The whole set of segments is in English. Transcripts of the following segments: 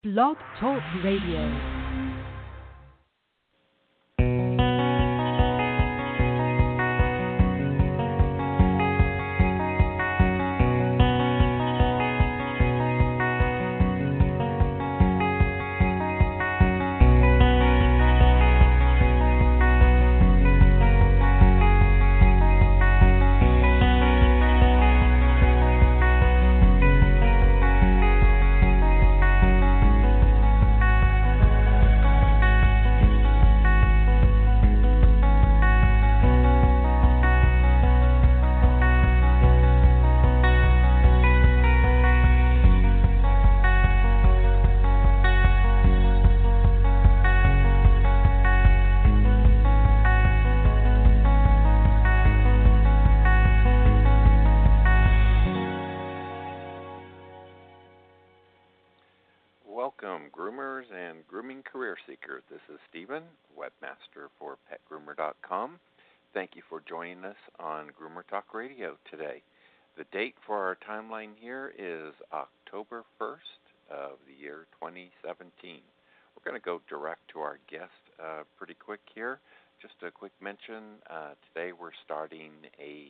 Blog Talk Radio. Welcome, groomers and grooming career seekers. This is Stephen, webmaster for PetGroomer.com. Thank you for joining us on GroomerTALK Radio today. The date for our timeline here is October 1st of the year 2017. We're going to go direct to our guest pretty quick here. Just a quick mention, today we're starting a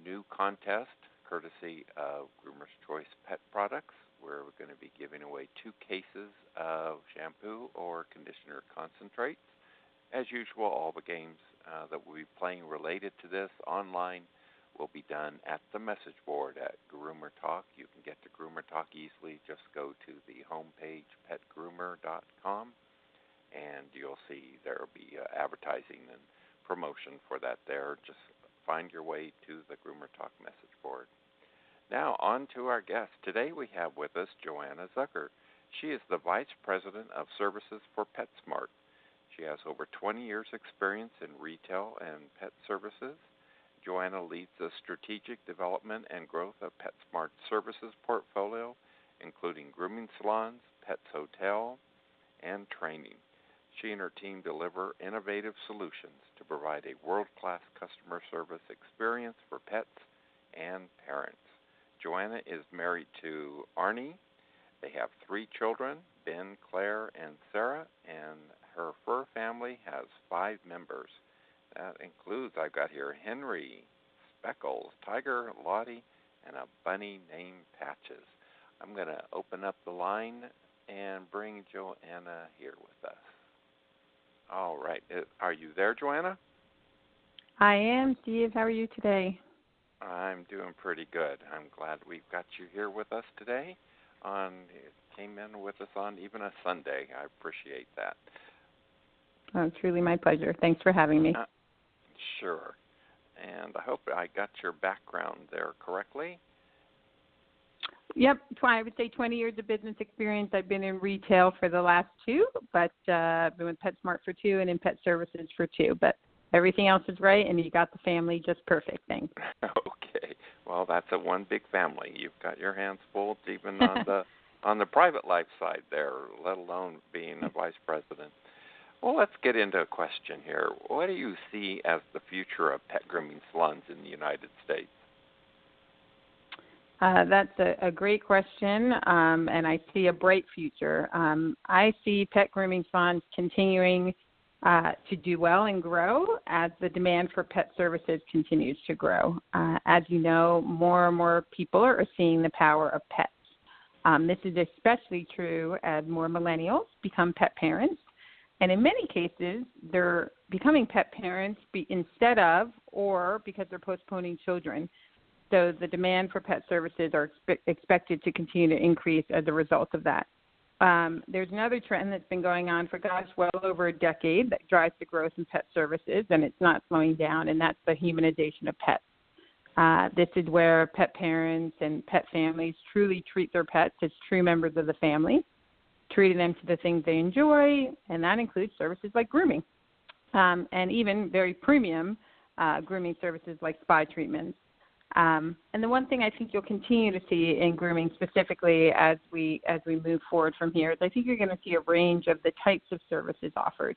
new contest courtesy of Groomer's Choice Pet Products, where we're going to be giving away 2 cases of shampoo or conditioner concentrates. As usual, all the games that we'll be playing related to this online will be done at the message board at GroomerTALK. You can get to GroomerTALK easily. Just go to the homepage, PetGroomer.com, and you'll see there will be advertising and promotion for that there. Just find your way to the GroomerTALK message board. Now, on to our guest. Today we have with us Joanna Zucker. She is the Vice President of Services for PetSmart. She has over 20 years' experience in retail and pet services. Joanna leads the strategic development and growth of PetSmart's services portfolio, including grooming salons, pets hotel, and training. She and her team deliver innovative solutions to provide a world-class customer service experience for pets and parents. Joanna is married to Arnie. They have 3 children, Ben, Claire, and Sarah, and her fur family has 5 members. That includes, I've got here, Henry, Speckles, Tiger, Lottie, and a bunny named Patches. I'm going to open up the line and bring Joanna here with us. All right. Are you there, Joanna? I am, Steve. How are you today? I'm doing pretty good. I'm glad we've got you here with us today. Came in with us on even a Sunday. I appreciate that. Oh, truly my pleasure. Thanks for having me. Sure. And I hope I got your background there correctly. Yep. I would say 20 years of business experience. I've been in retail for the last 2, but I've been with PetSmart for 2 and in pet services for 2. But everything else is right, and you got the family just perfect. Thanks. Okay. Well, that's a one big family. You've got your hands full, even on the private life side there, let alone being a vice president. Well, let's get into a question here. What do you see as the future of pet grooming salons in the United States? That's a great question, and I see a bright future. I see pet grooming salons continuing to do well and grow as the demand for pet services continues to grow. As you know, more and more people are seeing the power of pets. This is especially true as more millennials become pet parents. And in many cases, they're becoming pet parents instead of or because they're postponing children. So the demand for pet services are expected to continue to increase as a result of that. There's another trend that's been going on for, well over a decade that drives the growth in pet services, and it's not slowing down, and that's the humanization of pets. This is where pet parents and pet families truly treat their pets as true members of the family, treating them to the things they enjoy, and that includes services like grooming, and even very premium grooming services like spa treatments. And the one thing I think you'll continue to see in grooming specifically as we move forward from here is I think you're going to see a range of the types of services offered,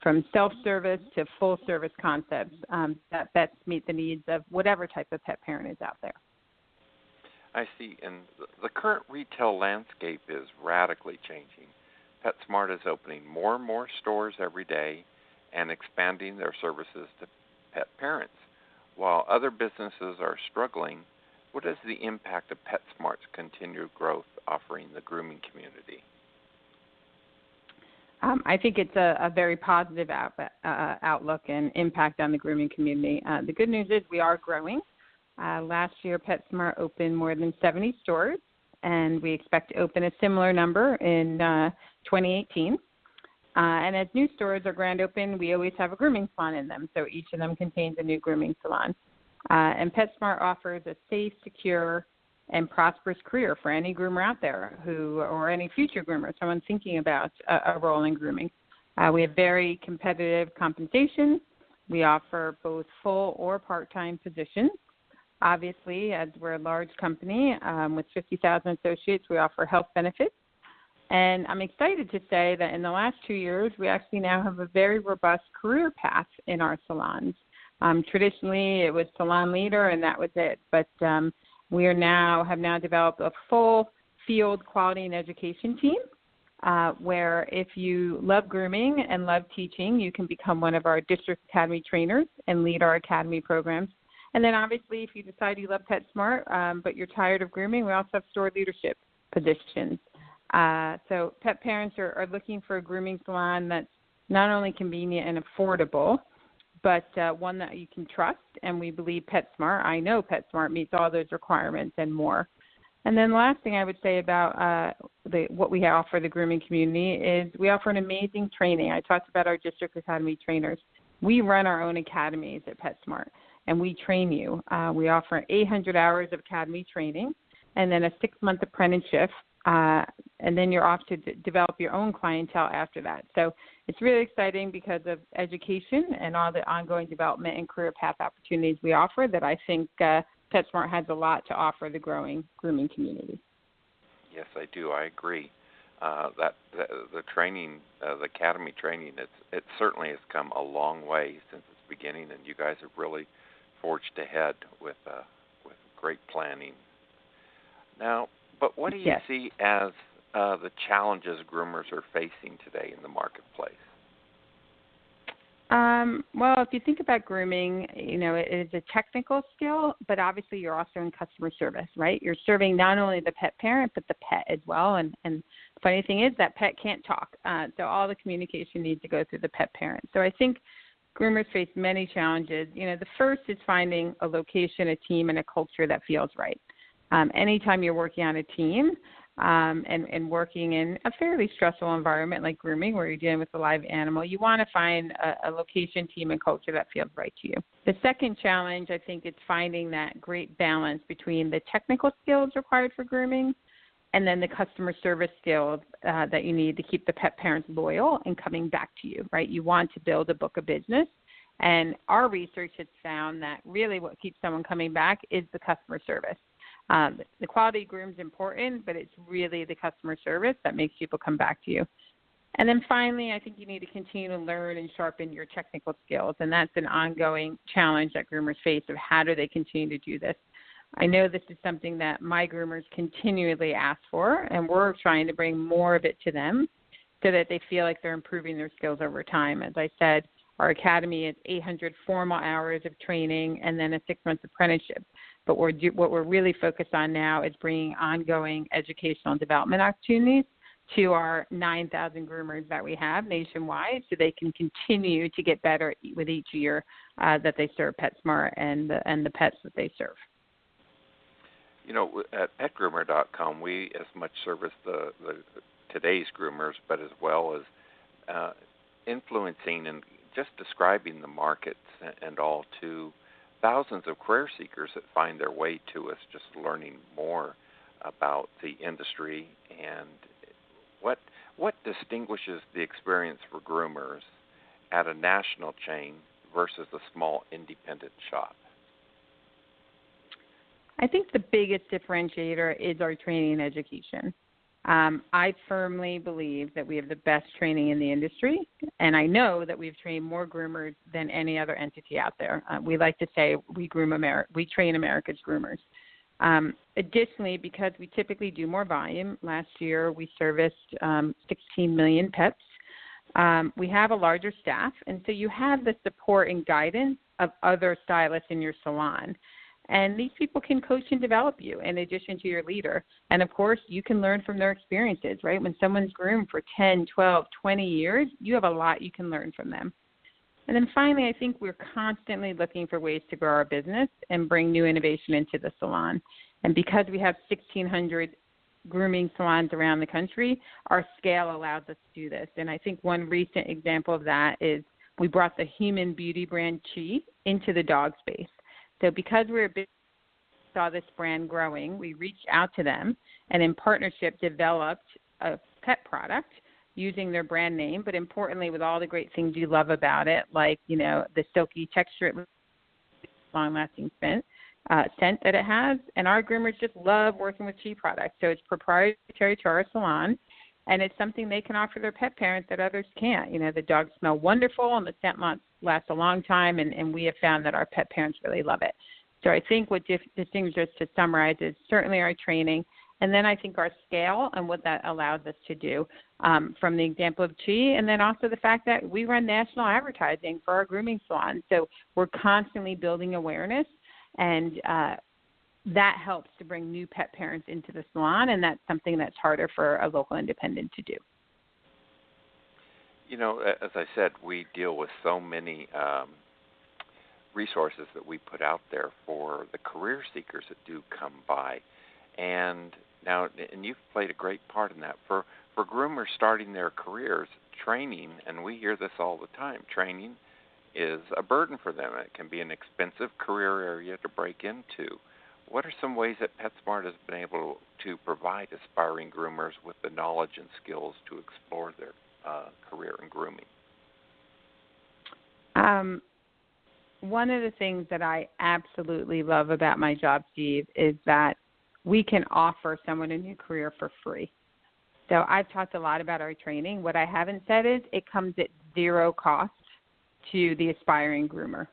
from self-service to full-service concepts that best meet the needs of whatever type of pet parent is out there. I see. And the current retail landscape is radically changing. PetSmart is opening more and more stores every day and expanding their services to pet parents. While other businesses are struggling, what is the impact of PetSmart's continued growth offering the grooming community? I think it's a very positive outlook and impact on the grooming community. The good news is we are growing. Last year, PetSmart opened more than 70 stores, and we expect to open a similar number in 2018. And as new stores are grand open, we always have a grooming salon in them, so each of them contains a new grooming salon. And PetSmart offers a safe, secure, and prosperous career for any groomer out there or any future groomer, someone thinking about a role in grooming. We have very competitive compensation. We offer both full or part-time positions. Obviously, as we're a large company with 50,000 associates, we offer health benefits. And I'm excited to say that in the last 2 years, we actually now have a very robust career path in our salons. Traditionally, it was salon leader, and that was it. But we have now developed a full field quality and education team where if you love grooming and love teaching, you can become one of our district academy trainers and lead our academy programs. And then obviously if you decide you love PetSmart but you're tired of grooming, we also have store leadership positions. So pet parents are looking for a grooming salon that's not only convenient and affordable, but one that you can trust, and we believe I know PetSmart meets all those requirements and more. And then the last thing I would say about what we offer the grooming community is we offer an amazing training. I talked about our district academy trainers. We run our own academies at PetSmart, and we train you. We offer 800 hours of academy training and then a 6-month apprenticeship, and then you're off to develop your own clientele after that. So it's really exciting because of education and all the ongoing development and career path opportunities we offer that I think PetSmart has a lot to offer the growing grooming community. Yes, I do. I agree. That the training, the academy training, it certainly has come a long way since its beginning, and you guys have really forged ahead with great planning. Now, but what do you see as the challenges groomers are facing today in the marketplace? Well, if you think about grooming, it is a technical skill, but obviously you're also in customer service, right? You're serving not only the pet parent, but the pet as well. And the funny thing is that pet can't talk. So all the communication needs to go through the pet parent. So I think groomers face many challenges. The first is finding a location, a team, and a culture that feels right. Anytime you're working on a team and working in a fairly stressful environment like grooming where you're dealing with a live animal, you want to find a location, team, and culture that feels right to you. The second challenge, I think, is finding that great balance between the technical skills required for grooming and then the customer service skills that you need to keep the pet parents loyal and coming back to you, right? You want to build a book of business. And our research has found that really what keeps someone coming back is the customer service. The quality groom is important, but it's really the customer service that makes people come back to you. And then finally, I think you need to continue to learn and sharpen your technical skills, and that's an ongoing challenge that groomers face of how do they continue to do this. I know this is something that my groomers continually ask for, and we're trying to bring more of it to them so that they feel like they're improving their skills over time. As I said, our academy is 800 formal hours of training and then a 6-month apprenticeship. But what we're really focused on now is bringing ongoing educational and development opportunities to our 9,000 groomers that we have nationwide so they can continue to get better with each year that they serve PetSmart and the pets that they serve. At PetGroomer.com, we as much service the today's groomers, but as well as influencing and just describing the markets and all to thousands of career seekers that find their way to us, just learning more about the industry and what distinguishes the experience for groomers at a national chain versus a small independent shop. I think the biggest differentiator is our training and education. I firmly believe that we have the best training in the industry, and I know that we've trained more groomers than any other entity out there. We like to say we train America's groomers. Additionally, because we typically do more volume, last year we serviced 16 million pets. We have a larger staff, and so you have the support and guidance of other stylists in your salon. And these people can coach and develop you in addition to your leader. And, of course, you can learn from their experiences, right? When someone's groomed for 10, 12, 20 years, you have a lot you can learn from them. And then finally, I think we're constantly looking for ways to grow our business and bring new innovation into the salon. And because we have 1,600 grooming salons around the country, our scale allows us to do this. And I think one recent example of that is we brought the human beauty brand Chi into the dog space. So because saw this brand growing, we reached out to them and in partnership developed a pet product using their brand name, but importantly with all the great things you love about it, like, the silky texture, long-lasting scent that it has. And our groomers just love working with Chi products. So it's proprietary to our salon, and it's something they can offer their pet parents that others can't. The dogs smell wonderful, and the scent lasts a long time, and we have found that our pet parents really love it. So I think what distinguishes us, to summarize, is certainly our training, and then I think our scale and what that allows us to do, from the example of Chi, and then also the fact that we run national advertising for our grooming salon. So we're constantly building awareness, and that helps to bring new pet parents into the salon, and that's something that's harder for a local independent to do. As I said, we deal with so many resources that we put out there for the career seekers that do come by. And you've played a great part in that. For groomers starting their careers, training, and we hear this all the time, training is a burden for them. It can be an expensive career area to break into. What are some ways that PetSmart has been able to provide aspiring groomers with the knowledge and skills to explore their career in grooming? One of the things that I absolutely love about my job, Steve, is that we can offer someone a new career for free. So I've talked a lot about our training. What I haven't said is it comes at zero cost to the aspiring groomer.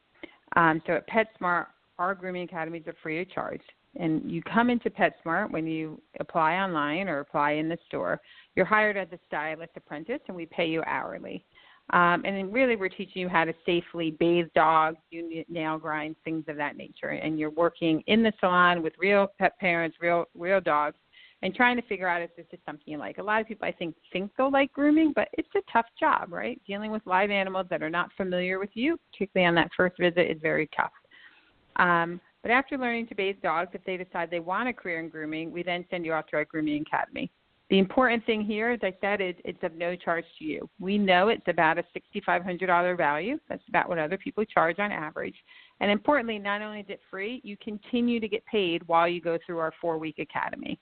So at PetSmart, our grooming academies are free of charge. And you come into PetSmart when you apply online or apply in the store. You're hired as a stylist apprentice, and we pay you hourly. And then really we're teaching you how to safely bathe dogs, do nail grinds, things of that nature. And you're working in the salon with real pet parents, real dogs, and trying to figure out if this is something you like. A lot of people, I think they'll like grooming, but it's a tough job, right? Dealing with live animals that are not familiar with you, particularly on that first visit, is very tough. But after learning to bathe dogs, if they decide they want a career in grooming, we then send you off to our Grooming Academy. The important thing here, as I said, is it's of no charge to you. We know it's about a $6,500 value. That's about what other people charge on average. And importantly, not only is it free, you continue to get paid while you go through our 4-week academy.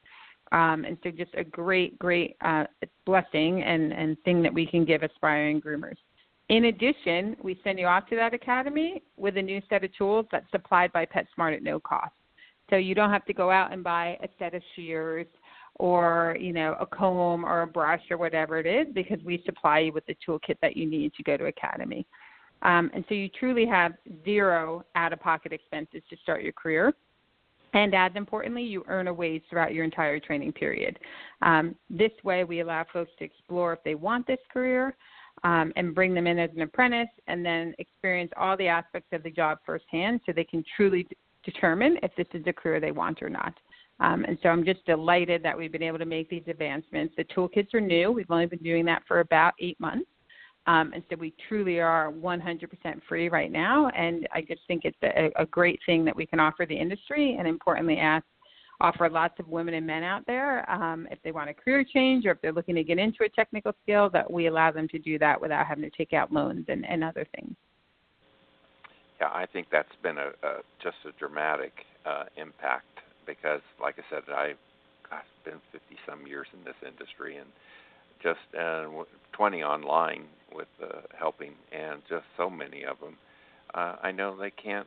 And so just a great blessing and thing that we can give aspiring groomers. In addition, we send you off to that academy with a new set of tools that's supplied by PetSmart at no cost. So you don't have to go out and buy a set of shears or, a comb or a brush or whatever it is, because we supply you with the toolkit that you need to go to academy. And so you truly have zero out-of-pocket expenses to start your career. And as importantly, you earn a wage throughout your entire training period. This way, we allow folks to explore if they want this career, and bring them in as an apprentice, and then experience all the aspects of the job firsthand so they can truly determine if this is a career they want or not. And so I'm just delighted that we've been able to make these advancements. The toolkits are new. We've only been doing that for about 8 months. And so we truly are 100% free right now. And I just think it's a great thing that we can offer the industry, and importantly offer lots of women and men out there, if they want a career change or if they're looking to get into a technical skill, that we allow them to do that without having to take out loans and other things. Yeah, I think that's been just a dramatic impact, because, like I said, I've been 50-some years in this industry, and just 20 online with helping, and just so many of them. I know they can't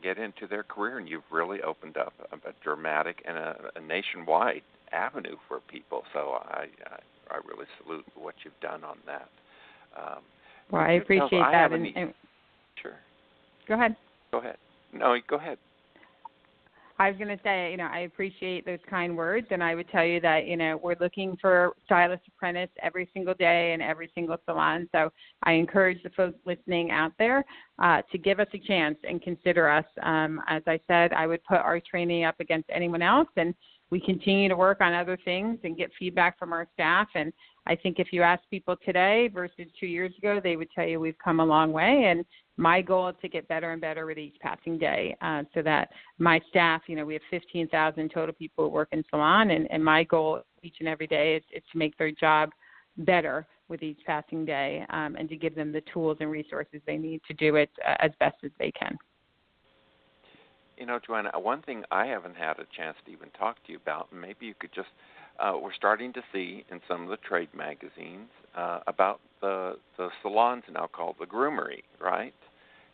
get into their career, and you've really opened up a dramatic and a nationwide avenue for people. So I really salute what you've done on that. Well, I appreciate that. Sure. Go ahead. Go ahead. No, go ahead. I was going to say, I appreciate those kind words, and I would tell you that, we're looking for stylist apprentice every single day in every single salon. So I encourage the folks listening out there to give us a chance and consider us. As I said, I would put our training up against anyone else, and we continue to work on other things and get feedback from our staff. And I think if you ask people today versus 2 years ago, they would tell you we've come a long way. And my goal is to get better and better with each passing day, so that my staff, we have 15,000 total people who work in salon, and my goal each and every day is to make their job better with each passing day, and to give them the tools and resources they need to do it as best as they can. Joanna, one thing I haven't had a chance to even talk to you about, and maybe you could just, we're starting to see in some of the trade magazines about the salons now called the Groomery, right?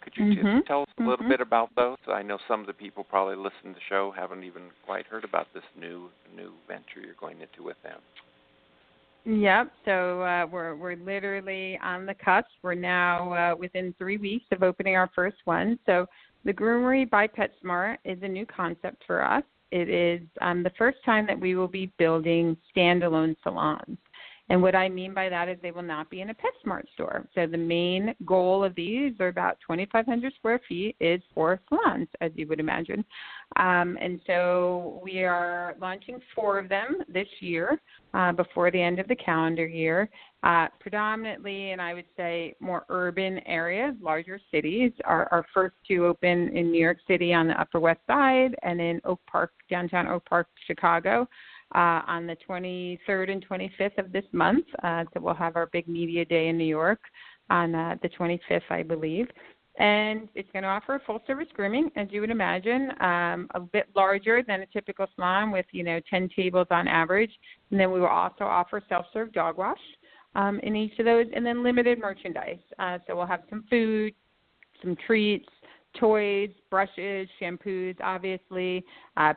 Could you just tell us a little bit about those? I know some of the people probably listening to the show haven't even quite heard about this new venture you're going into with them. Yep. So we're literally on the cusp. We're now within 3 weeks of opening our first one. So the Groomery by PetSmart is a new concept for us. It is the first time that we will be building standalone salons. And what I mean by that is they will not be in a PetSmart store. So the main goal of these are about 2,500 square feet is for salons, as you would imagine. And so we are launching 4 of them this year before the end of the calendar year, predominantly, and I would say more urban areas, larger cities. Our first 2 open in New York City on the Upper West Side and in Oak Park, downtown Oak Park, Chicago. On the 23rd and 25th of this month. So we'll have our big media day in New York on the 25th, I believe. And it's going to offer full-service grooming, as you would imagine, a bit larger than a typical salon with, 10 tables on average. And then we will also offer self-serve dog wash in each of those, and then limited merchandise. So we'll have some food, some treats, toys, brushes, shampoos, obviously,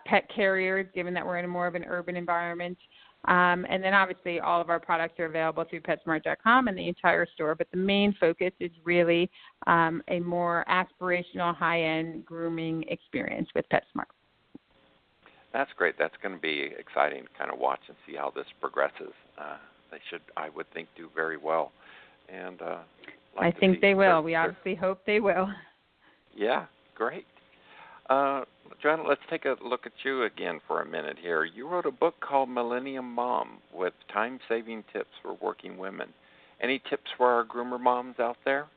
pet carriers, given that we're in more of an urban environment. And then obviously all of our products are available through PetSmart.com and the entire store. But the main focus is really a more aspirational, high-end grooming experience with PetSmart. That's great. That's going to be exciting to kind of watch and see how this progresses. They should, I would think, do very well. And I think they will. We obviously hope they will. Yeah, great. Joanna, let's take a look at you again for a minute here. You wrote a book called Millennium Mom with time-saving tips for working women. Any tips for our groomer moms out there?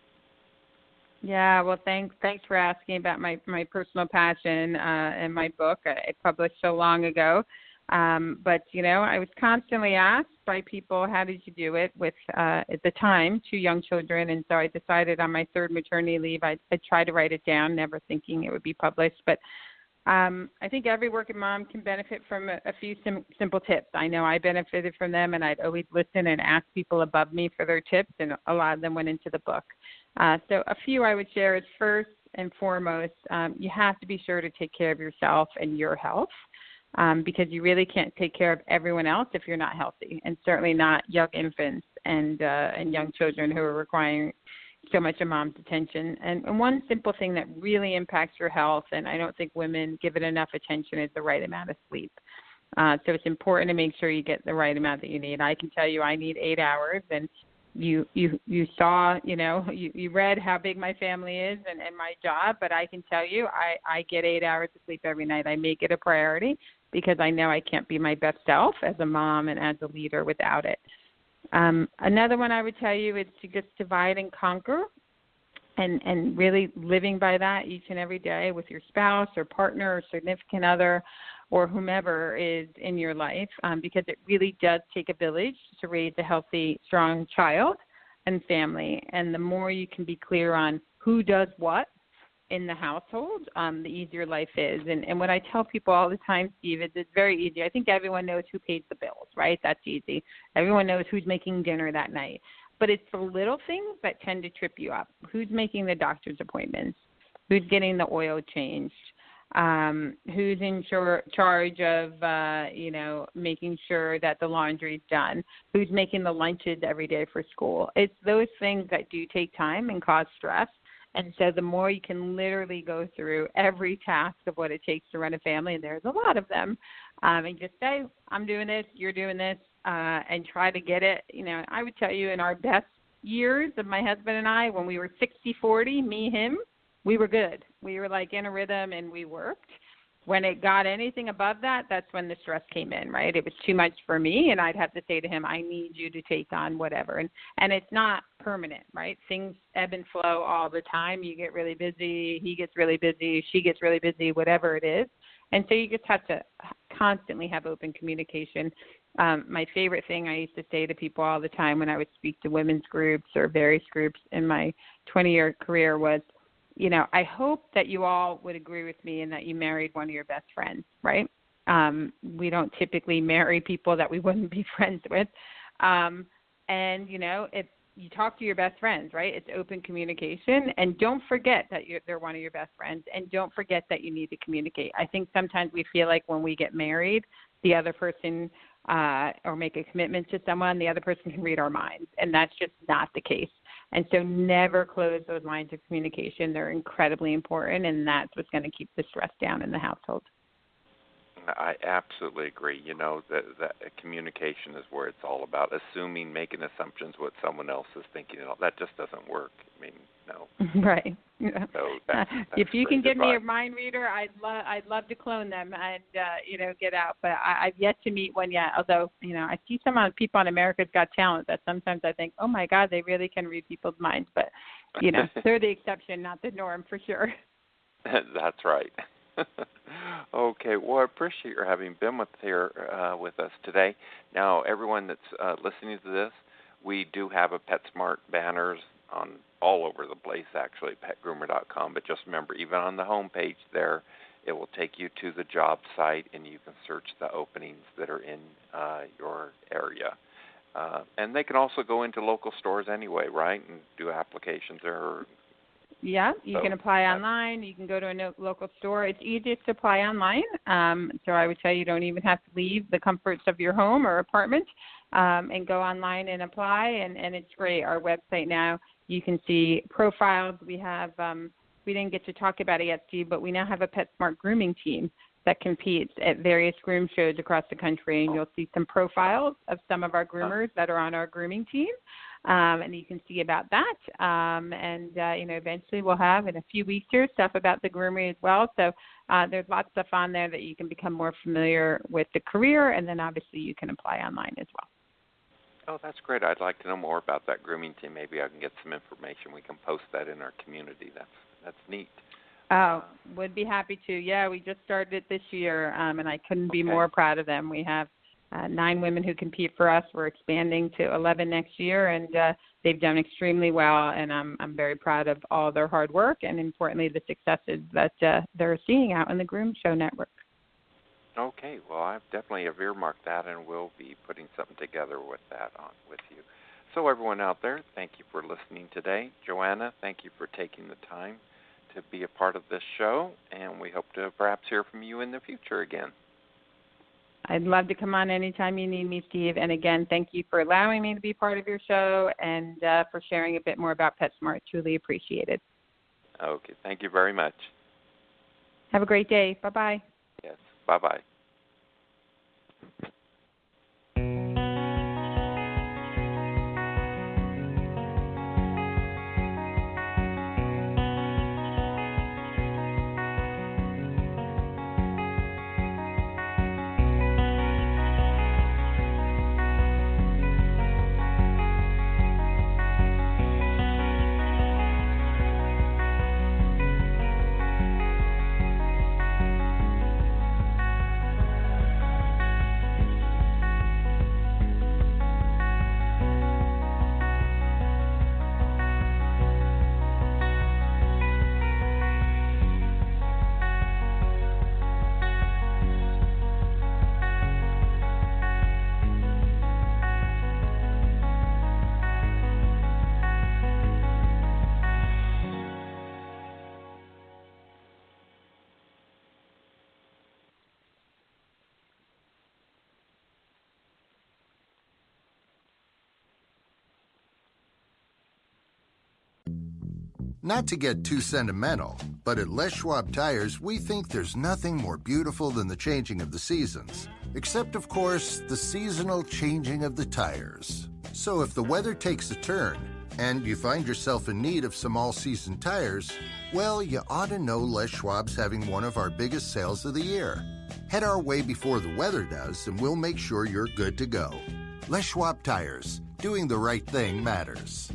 Yeah, well, thanks for asking about my personal passion and my book. I published so long ago. But, I was constantly asked by people, how did you do it with, at the time, 2 young children. And so I decided on my 3rd maternity leave, I'd try to write it down, never thinking it would be published. But I think every working mom can benefit from a few simple tips. I know I benefited from them, and I'd always listen and ask people above me for their tips, and a lot of them went into the book. So a few I would share is, first and foremost, you have to be sure to take care of yourself and your health. Because you really can't take care of everyone else if you're not healthy, and certainly not young infants and young children who are requiring so much of mom's attention. And one simple thing that really impacts your health, and I don't think women give it enough attention, is the right amount of sleep. So it's important to make sure you get the right amount that you need. I can tell you I need 8 hours, and you saw, you read how big my family is and my job, but I can tell you I get 8 hours of sleep every night. I make it a priority because I know I can't be my best self as a mom and as a leader without it. Another one I would tell you is to just divide and conquer and really living by that each and every day with your spouse or partner or significant other or whomever is in your life, because it really does take a village to raise a healthy, strong child and family. And the more you can be clear on who does what in the household, the easier life is. And what I tell people all the time, Steve, is it's very easy. I think everyone knows who pays the bills, right? That's easy. Everyone knows who's making dinner that night. But it's the little things that tend to trip you up. Who's making the doctor's appointments? Who's getting the oil changed? Who's in charge of, making sure that the laundry's done? Who's making the lunches every day for school? It's those things that do take time and cause stress. And so the more you can literally go through every task of what it takes to run a family, and there's a lot of them, and just say, I'm doing this, you're doing this, and try to get it. I would tell you in our best years of my husband and I, when we were 60-40, me, him, we were good. We were like in a rhythm and we worked. When it got anything above that, that's when the stress came in, right? It was too much for me, and I'd have to say to him, I need you to take on whatever. And it's not permanent, right? Things ebb and flow all the time. You get really busy, he gets really busy, she gets really busy, whatever it is. And so you just have to constantly have open communication. My favorite thing I used to say to people all the time when I would speak to women's groups or various groups in my 20-year career was, I hope that you all would agree with me and that you married one of your best friends, right? We don't typically marry people that we wouldn't be friends with. If you talk to your best friends, right? It's open communication. And don't forget that they're one of your best friends. And don't forget that you need to communicate. I think sometimes we feel like when we get married, the other person or make a commitment to someone, the other person can read our minds. And that's just not the case. And so never close those lines of communication. They're incredibly important, and that's what's going to keep the stress down in the household. I absolutely agree. That communication is where it's all about. Assuming, making assumptions what someone else is thinking, that just doesn't work. I mean, no. Right. So that's if you can give advice. me a mind reader, I'd love to clone them and get out. But I've yet to meet one yet. Although I see some people on America's Got Talent that sometimes I think, oh my God, they really can read people's minds. But they're the exception, not the norm, for sure. That's right. Okay, well, I appreciate your having been with us today. Now, everyone that's listening to this, we do have a PetSmart banners on all over the place, actually, PetGroomer.com. But just remember, even on the home page there, it will take you to the job site, and you can search the openings that are in your area. And they can also go into local stores anyway, right, and do applications there. Yeah, you can apply online. You can go to a local store. It's easiest to apply online. So I would tell you don't even have to leave the comforts of your home or apartment and go online and apply. And it's great. Our website now, you can see profiles. We have, we didn't get to talk about it yet, Steve, but we now have a PetSmart grooming team that competes at various groom shows across the country. And you'll see some profiles of some of our groomers that are on our grooming team. And you can see about that. Eventually we'll have in a few weeks here stuff about the groomery as well. So there's lots of stuff on there that you can become more familiar with the career, and then obviously you can apply online as well. Oh, that's great. I'd like to know more about that grooming team. Maybe I can get some information. We can post that in our community. That's neat. Oh, would be happy to. Yeah, we just started it this year, and I couldn't be more proud of them. We have 9 women who compete for us. We're expanding to 11 next year, and they've done extremely well, and I'm very proud of all their hard work and, importantly, the successes that they're seeing out in the Groom Show Network. Okay, well, I've definitely earmarked that, and we'll be putting something together with that with you. So everyone out there, thank you for listening today. Joanna, thank you for taking the time to be a part of this show, and we hope to perhaps hear from you in the future again. I'd love to come on anytime you need me, Steve. And again, thank you for allowing me to be part of your show and for sharing a bit more about PetSmart. Truly appreciate it. Okay, thank you very much. Have a great day. Bye-bye. Yes, bye-bye. Not to get too sentimental, but at Les Schwab Tires, we think there's nothing more beautiful than the changing of the seasons. Except, of course, the seasonal changing of the tires. So if the weather takes a turn, and you find yourself in need of some all-season tires, well, you ought to know Les Schwab's having one of our biggest sales of the year. Head our way before the weather does, and we'll make sure you're good to go. Les Schwab Tires. Doing the right thing matters.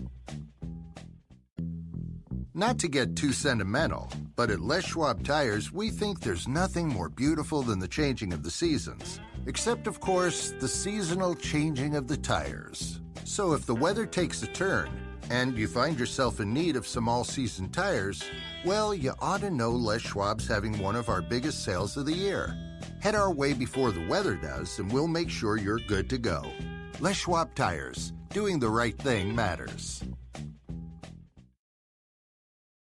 Not to get too sentimental, but at Les Schwab Tires, we think there's nothing more beautiful than the changing of the seasons. Except, of course, the seasonal changing of the tires. So if the weather takes a turn, and you find yourself in need of some all-season tires, well, you ought to know Les Schwab's having one of our biggest sales of the year. Head our way before the weather does, and we'll make sure you're good to go. Les Schwab Tires. Doing the right thing matters.